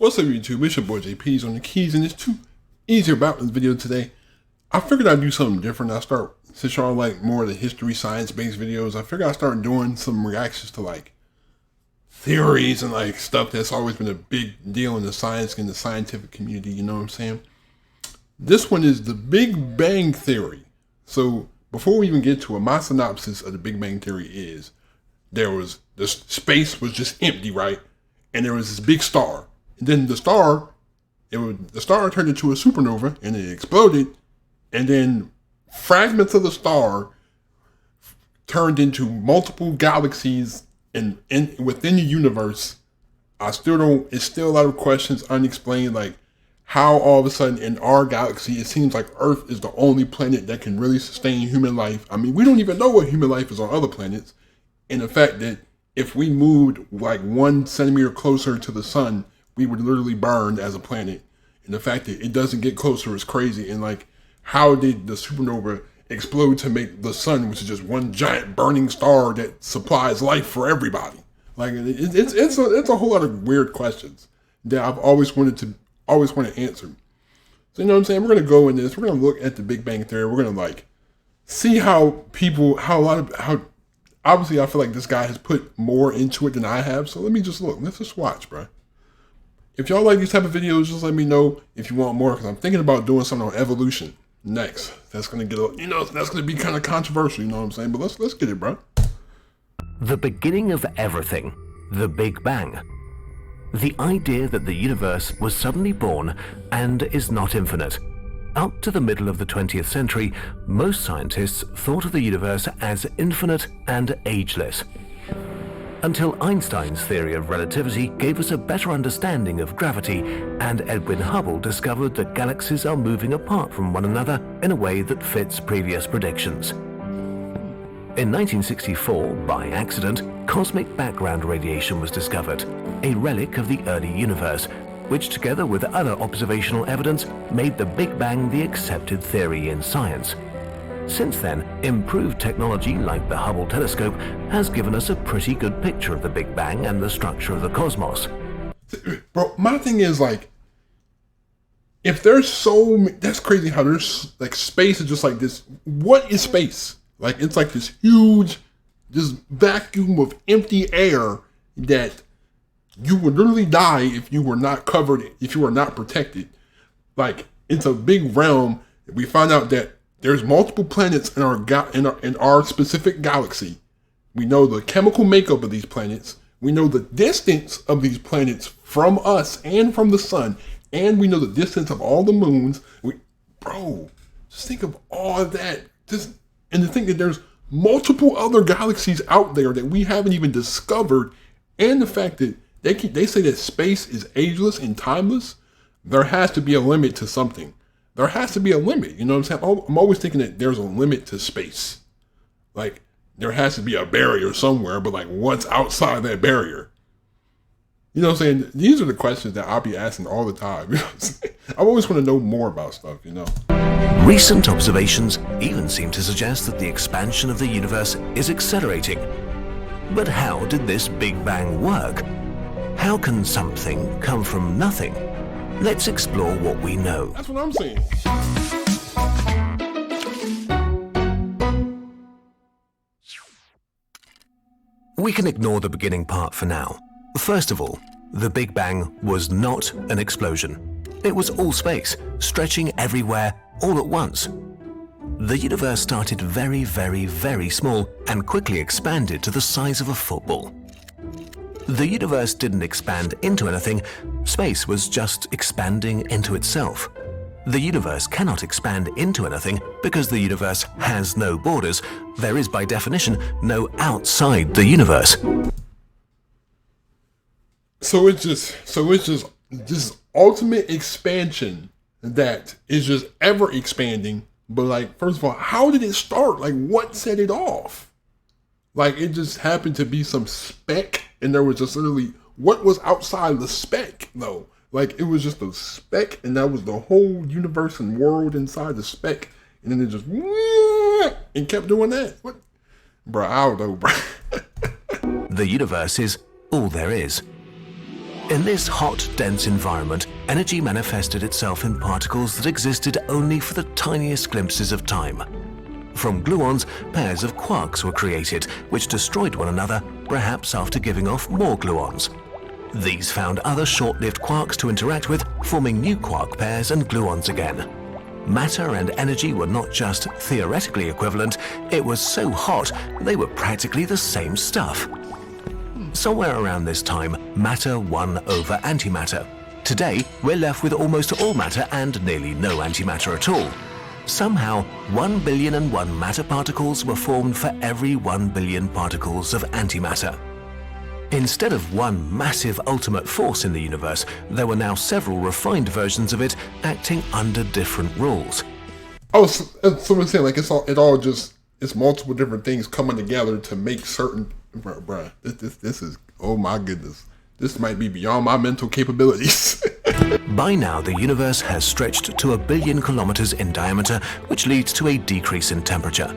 What's up YouTube, it's your boy JP's on the keys, and it's too easy about this video today. I figured I'd do something different. Since y'all like more of the history, science-based videos, I figured I'd start doing some reactions to like theories and like stuff that's always been a big deal in the science and the scientific community, you know what I'm saying? This one is the Big Bang Theory. So before we even get to it, my synopsis of the Big Bang Theory is the space was just empty, right? And there was this big star. And then the star turned into a supernova and it exploded. And then fragments of the star turned into multiple galaxies and within the universe. It's still a lot of questions unexplained, like how all of a sudden in our galaxy, it seems like Earth is the only planet that can really sustain human life. I mean, we don't even know what human life is on other planets. And the fact that if we moved like 1 centimeter closer to the sun, we would literally burn as a planet. And the fact that it doesn't get closer is crazy. And like, how did the supernova explode to make the sun, which is just one giant burning star that supplies life for everybody? Like, it's a whole lot of weird questions that I've always wanted to answer. So you know what I'm saying? We're gonna go in this. We're gonna look at the Big Bang Theory. We're gonna like see how obviously I feel like this guy has put more into it than I have. So let's just watch, bro. If y'all like these type of videos, just let me know if you want more, because I'm thinking about doing something on evolution next. That's gonna get that's gonna be kind of controversial, you know what I'm saying? But let's get it, bro. The beginning of everything, the Big Bang. The idea that the universe was suddenly born and is not infinite. Up to the middle of the 20th century, most scientists thought of the universe as infinite and ageless. Until Einstein's theory of relativity gave us a better understanding of gravity, and Edwin Hubble discovered that galaxies are moving apart from one another in a way that fits previous predictions. In 1964, by accident, cosmic background radiation was discovered, a relic of the early universe, which together with other observational evidence made the Big Bang the accepted theory in science. Since then, improved technology like the Hubble telescope has given us a pretty good picture of the Big Bang and the structure of the cosmos. Bro, my thing is like, if there's that's crazy how there's like space is just like this. What is space? Like, it's like this huge, this vacuum of empty air that you would literally die if you were not covered, if you were not protected. Like, it's a big realm. We find out that there's multiple planets in our specific galaxy. We know the chemical makeup of these planets. We know the distance of these planets from us and from the sun. And we know the distance of all the moons. Bro, just think of all of that. And to think that there's multiple other galaxies out there that we haven't even discovered. And the fact that they say that space is ageless and timeless. There has to be a limit to something. There has to be a limit, you know what I'm saying? I'm always thinking that there's a limit to space. Like, there has to be a barrier somewhere, but like, what's outside that barrier? You know what I'm saying? These are the questions that I'll be asking all the time. You know what I'm saying? I always want to know more about stuff, you know? Recent observations even seem to suggest that the expansion of the universe is accelerating. But how did this Big Bang work? How can something come from nothing? Let's explore what we know. That's what I'm saying. We can ignore the beginning part for now. First of all, the Big Bang was not an explosion. It was all space, stretching everywhere, all at once. The universe started very, very, very small and quickly expanded to the size of a football. The universe didn't expand into anything, space was just expanding into itself. The universe cannot expand into anything because the universe has no borders. There is, by definition, no outside the universe. So it's just this ultimate expansion that is just ever expanding. But like, first of all, how did it start? Like, what set it off? Like, it just happened to be some speck, and there was just literally, what was outside the speck, though? Like, it was just a speck, and that was the whole universe and world inside the speck, and then it just, and kept doing that. What? Bro, I don't know, bro. The universe is all there is. In this hot, dense environment, energy manifested itself in particles that existed only for the tiniest glimpses of time. From gluons, pairs of quarks were created, which destroyed one another, perhaps after giving off more gluons. These found other short-lived quarks to interact with, forming new quark pairs and gluons again. Matter and energy were not just theoretically equivalent, it was so hot they were practically the same stuff. Somewhere around this time, matter won over antimatter. Today, we're left with almost all matter and nearly no antimatter at all. Somehow, 1,000,000,001 matter particles were formed for every 1,000,000,000 particles of antimatter. Instead of one massive ultimate force in the universe, there were now several refined versions of it acting under different rules. Oh, so I'm saying like it's multiple different things coming together to make certain. Bruh, this is, oh my goodness, this might be beyond my mental capabilities. By now, the universe has stretched to 1 billion kilometers in diameter, which leads to a decrease in temperature.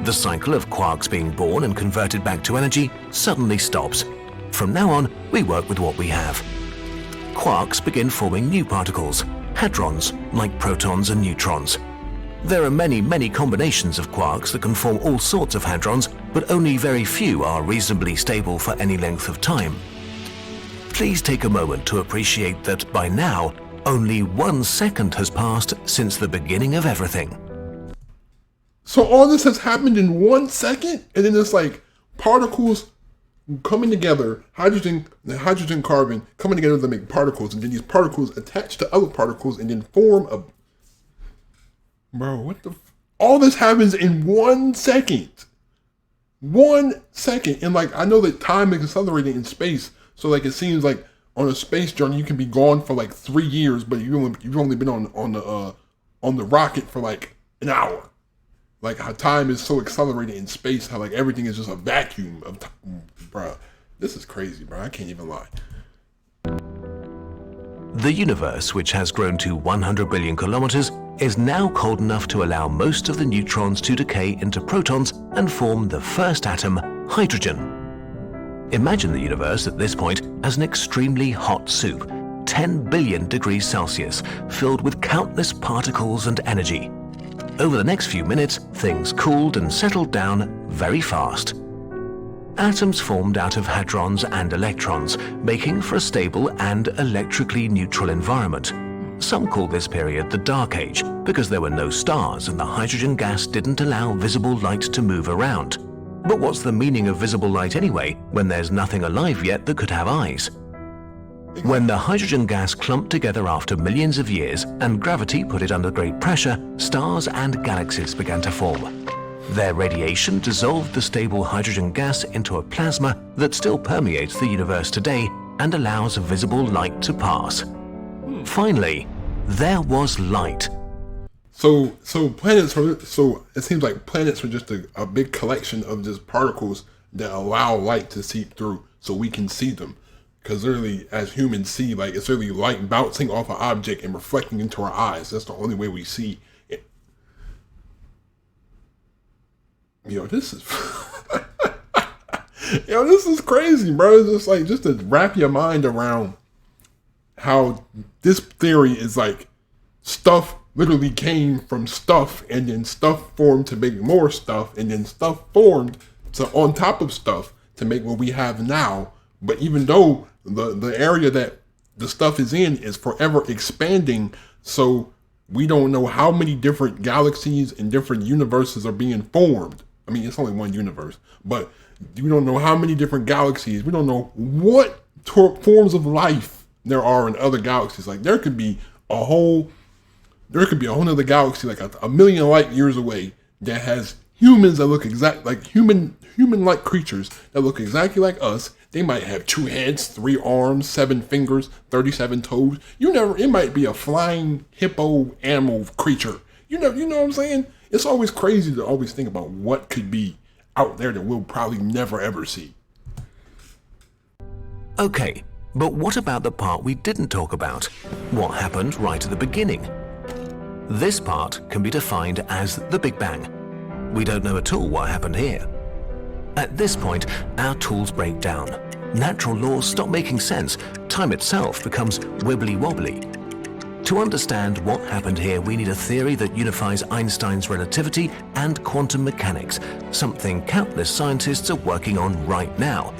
The cycle of quarks being born and converted back to energy suddenly stops. From now on, we work with what we have. Quarks begin forming new particles, hadrons, like protons and neutrons. There are many, many combinations of quarks that can form all sorts of hadrons, but only very few are reasonably stable for any length of time. Please take a moment to appreciate that by now, only 1 second has passed since the beginning of everything. So all this has happened in 1 second, and then it's like particles coming together, hydrogen, carbon coming together to make particles, and then these particles attach to other particles and then form a. Bro, what the? All this happens in 1 second. 1 second, and like I know that time is accelerating in space, so like it seems like on a space journey you can be gone for like 3 years, but you've only been on the rocket for like an hour. Like how time is so accelerated in space, how like everything is just a vacuum of time. Bro, this is crazy, bro. I can't even lie. The universe, which has grown to 100 billion kilometers, is now cold enough to allow most of the neutrons to decay into protons and form the first atom, hydrogen. Imagine the universe at this point as an extremely hot soup, 10 billion degrees Celsius, filled with countless particles and energy. Over the next few minutes, things cooled and settled down very fast. Atoms formed out of hadrons and electrons, making for a stable and electrically neutral environment. Some call this period the Dark Age because there were no stars and the hydrogen gas didn't allow visible light to move around. But what's the meaning of visible light anyway, when there's nothing alive yet that could have eyes? When the hydrogen gas clumped together after millions of years and gravity put it under great pressure, stars and galaxies began to form. Their radiation dissolved the stable hydrogen gas into a plasma that still permeates the universe today and allows visible light to pass. Finally, there was light. So it seems like planets are just a big collection of just particles that allow light to seep through so we can see them. Because literally, as humans see, like it's really light bouncing off an object and reflecting into our eyes. That's the only way we see it. This is this is crazy, bro. It's just like just to wrap your mind around how this theory is like stuff literally came from stuff, and then stuff formed to make more stuff, and then stuff formed on top of stuff to make what we have now. But even though the area that the stuff is in is forever expanding, so we don't know how many different galaxies and different universes are being formed. I mean, it's only one universe, but we don't know how many different galaxies. We don't know what forms of life there are in other galaxies. Like there could be a whole other galaxy, like a million light years away, that has humans that look like human-like creatures that look exactly like us. They might have 2 heads, 3 arms, 7 fingers, 37 toes. It might be a flying hippo animal creature. You know what I'm saying? It's always crazy to always think about what could be out there that we'll probably never ever see. Okay, but what about the part we didn't talk about? What happened right at the beginning? This part can be defined as the Big Bang. We don't know at all what happened here. At this point, our tools break down. natural laws stop making sense. Time itself becomes wibbly-wobbly. To understand what happened here, we need a theory that unifies Einstein's relativity and quantum mechanics, something countless scientists are working on right now.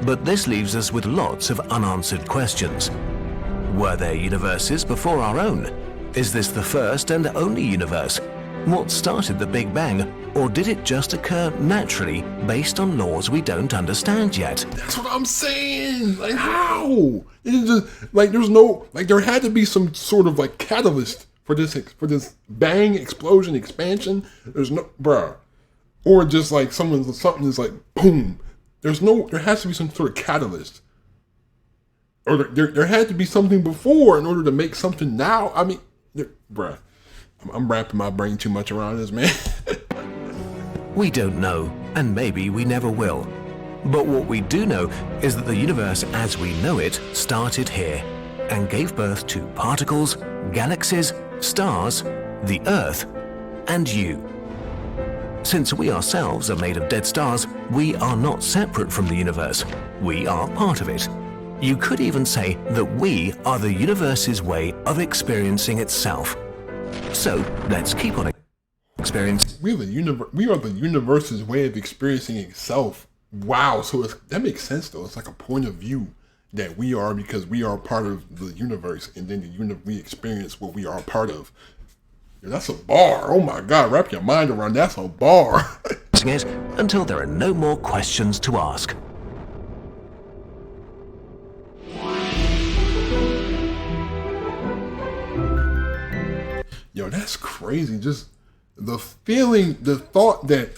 But this leaves us with lots of unanswered questions. Were there universes before our own? Is this the first and only universe? What started the Big Bang? Or did it just occur naturally based on laws we don't understand yet? That's what I'm saying. Like, how? It's just like there's no, like, there had to be some sort of like catalyst for this bang, explosion, expansion. There's no, bruh. Or just like something is like boom. There has to be some sort of catalyst. Or there had to be something before in order to make something now. I mean, bruh. I'm wrapping my brain too much around this, man. We don't know, and maybe we never will. But what we do know is that the universe as we know it started here and gave birth to particles, galaxies, stars, the Earth, and you. Since we ourselves are made of dead stars, we are not separate from the universe. We are part of it. You could even say that we are the universe's way of experiencing itself. So let's keep on experiencing. We are the universe's way of experiencing itself. Wow, so that makes sense though. It's like a point of view that we are because we are part of the universe, and then we experience what we are a part of. Yeah, that's a bar. Oh my God, wrap your mind around that's a bar. It until there are no more questions to ask. Yo, that's crazy. Just the feeling, the thought that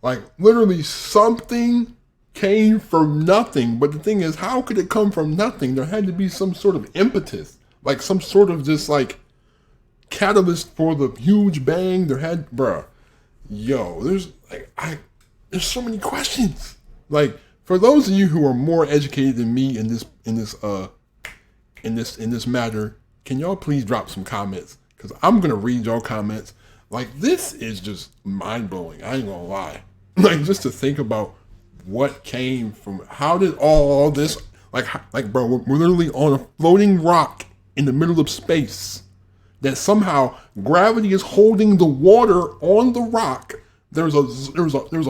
like literally something came from nothing. But the thing is, how could it come from nothing? There had to be some sort of impetus, like some sort of just like catalyst for the huge bang. There had, bruh, yo, there's so many questions. Like, for those of you who are more educated than me in this matter, can y'all please drop some comments? Because I'm going to read y'all comments. Like, this is just mind-blowing. I ain't going to lie. Like, just to think about what came from, how did all this, like bro, we're literally on a floating rock in the middle of space that somehow gravity is holding the water on the rock. There's a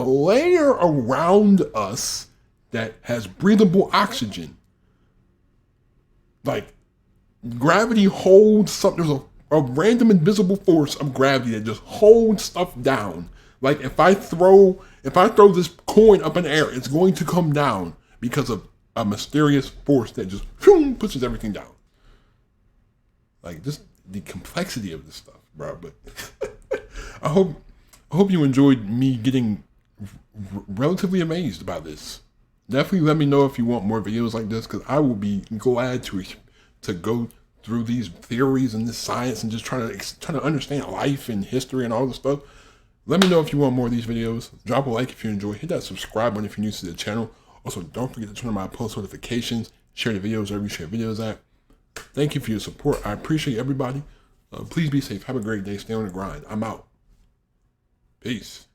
layer around us that has breathable oxygen. Like, gravity holds something. There's a random invisible force of gravity that just holds stuff down. Like, if I throw this coin up in the air, it's going to come down because of a mysterious force that just pushes everything down. Like, just the complexity of this stuff, bro. But I hope you enjoyed me getting relatively amazed by this. Definitely let me know if you want more videos like this, because I will be glad to go through these theories and this science and just try to understand life and history and all this stuff. Let me know if you want more of these videos. Drop a like if you enjoy. Hit that subscribe button if you're new to the channel. Also, don't forget to turn on my post notifications. Share the videos wherever you share videos at. Thank you for your support. I appreciate everybody. Please be safe. Have a great day. Stay on the grind. I'm out. Peace.